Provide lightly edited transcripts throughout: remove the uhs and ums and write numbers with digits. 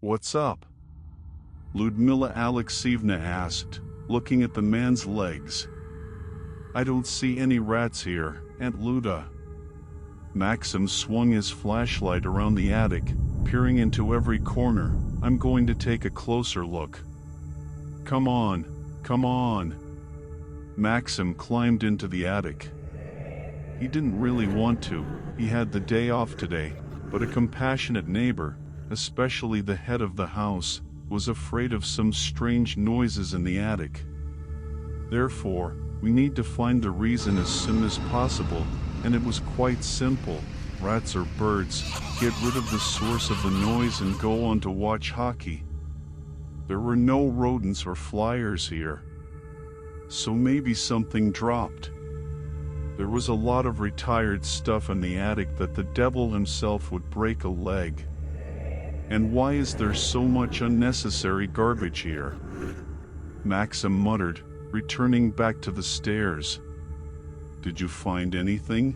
"What's up?" Ludmila Alexeyevna asked, looking at the man's legs. "I don't see any rats here, Aunt Luda." Maxim swung his flashlight around the attic, peering into every corner. "I'm going to take a closer look." "Come on, come on." Maxim climbed into the attic. He didn't really want to, he had the day off today, but a compassionate neighbor, especially the head of the house, was afraid of some strange noises in the attic. Therefore, we need to find the reason as soon as possible, and it was quite simple. Rats or birds, get rid of the source of the noise and go on to watch hockey. There were no rodents or flyers here. So maybe something dropped. There was a lot of retired stuff in the attic that the devil himself would break a leg. And why is there so much unnecessary garbage here? Maxim muttered, returning back to the stairs. "Did you find anything?"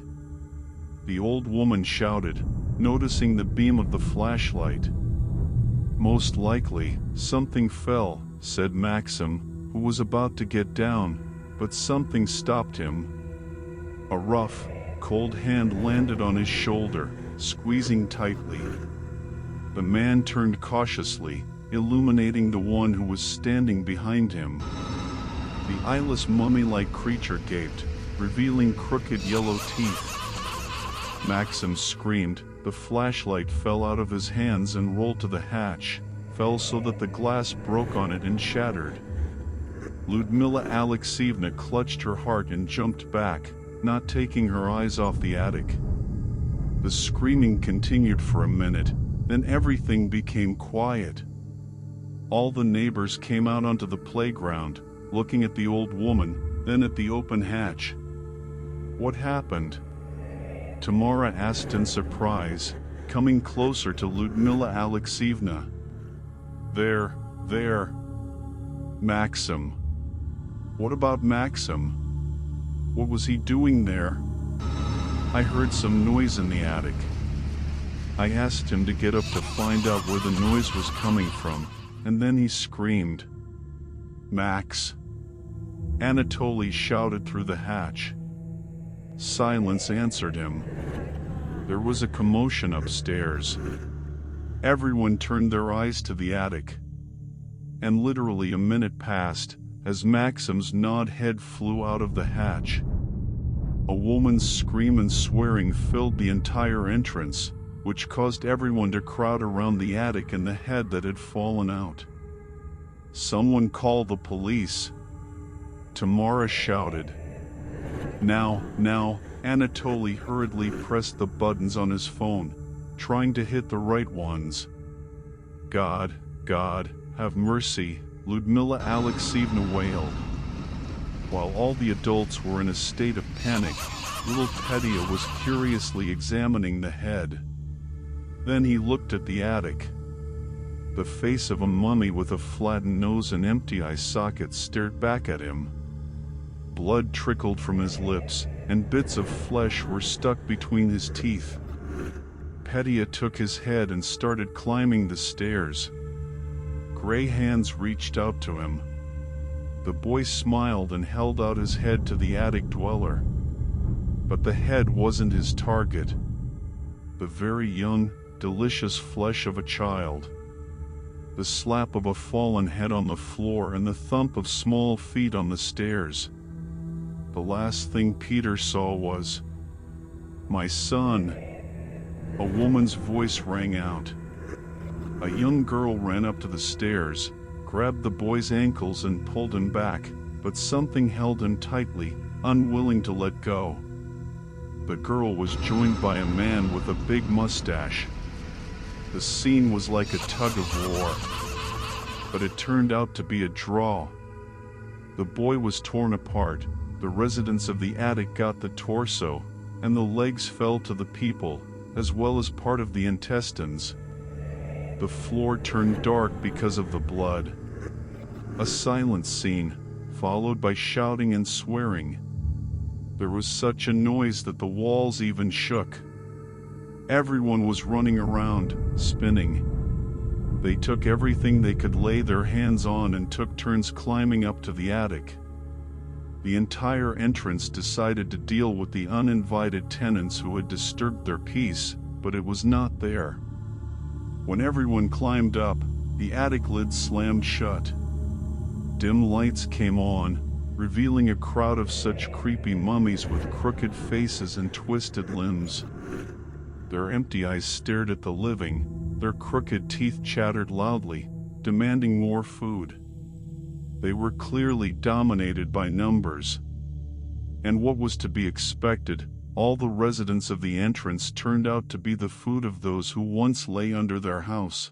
The old woman shouted, noticing the beam of the flashlight. "Most likely, something fell," said Maxim, who was about to get down, but something stopped him. A rough, cold hand landed on his shoulder, squeezing tightly. The man turned cautiously, illuminating the one who was standing behind him. The eyeless mummy-like creature gaped, revealing crooked yellow teeth. Maxim screamed. The flashlight fell out of his hands and rolled to the hatch, fell so that the glass broke on it and shattered. Ludmila Alexeyevna clutched her heart and jumped back, not taking her eyes off the attic. The screaming continued for a minute, then everything became quiet. All the neighbors came out onto the playground, looking at the old woman, then at the open hatch. "What happened?" Tamara asked in surprise, coming closer to Ludmila Alexeyevna. There. Maxim. What about Maxim? What was he doing there? I heard some noise in the attic. I asked him to get up to find out where the noise was coming from, and then he screamed. "Max!" Anatoly shouted through the hatch. Silence answered him. There was a commotion upstairs. Everyone turned their eyes to the attic. And literally a minute passed, as Maxim's gnawed head flew out of the hatch. A woman's scream and swearing filled the entire entrance, which caused everyone to crowd around the attic and the head that had fallen out. "Someone call the police!" Tamara shouted. Now, Anatoly hurriedly pressed the buttons on his phone, trying to hit the right ones. God, have mercy," Ludmila Alexeyevna wailed. While all the adults were in a state of panic, little Petya was curiously examining the head. Then he looked at the attic. The face of a mummy with a flattened nose and empty eye sockets stared back at him. Blood trickled from his lips, and bits of flesh were stuck between his teeth. Petya took his head and started climbing the stairs. Gray hands reached out to him. The boy smiled and held out his head to the attic dweller. But the head wasn't his target. The very young, delicious flesh of a child. The slap of a fallen head on the floor and the thump of small feet on the stairs. The last thing Peter saw was, "My son." A woman's voice rang out. A young girl ran up to the stairs, grabbed the boy's ankles and pulled him back, but something held him tightly, unwilling to let go. The girl was joined by a man with a big mustache. The scene was like a tug of war, but it turned out to be a draw. The boy was torn apart. The residents of the attic got the torso, and the legs fell to the people, as well as part of the intestines. The floor turned dark because of the blood. A silent scene, followed by shouting and swearing. There was such a noise that the walls even shook. Everyone was running around, spinning. They took everything they could lay their hands on and took turns climbing up to the attic. The entire entrance decided to deal with the uninvited tenants who had disturbed their peace, but it was not there. When everyone climbed up, the attic lid slammed shut. Dim lights came on, revealing a crowd of such creepy mummies with crooked faces and twisted limbs. Their empty eyes stared at the living, their crooked teeth chattered loudly, demanding more food. They were clearly dominated by numbers. And what was to be expected, all the residents of the entrance turned out to be the food of those who once lay under their house.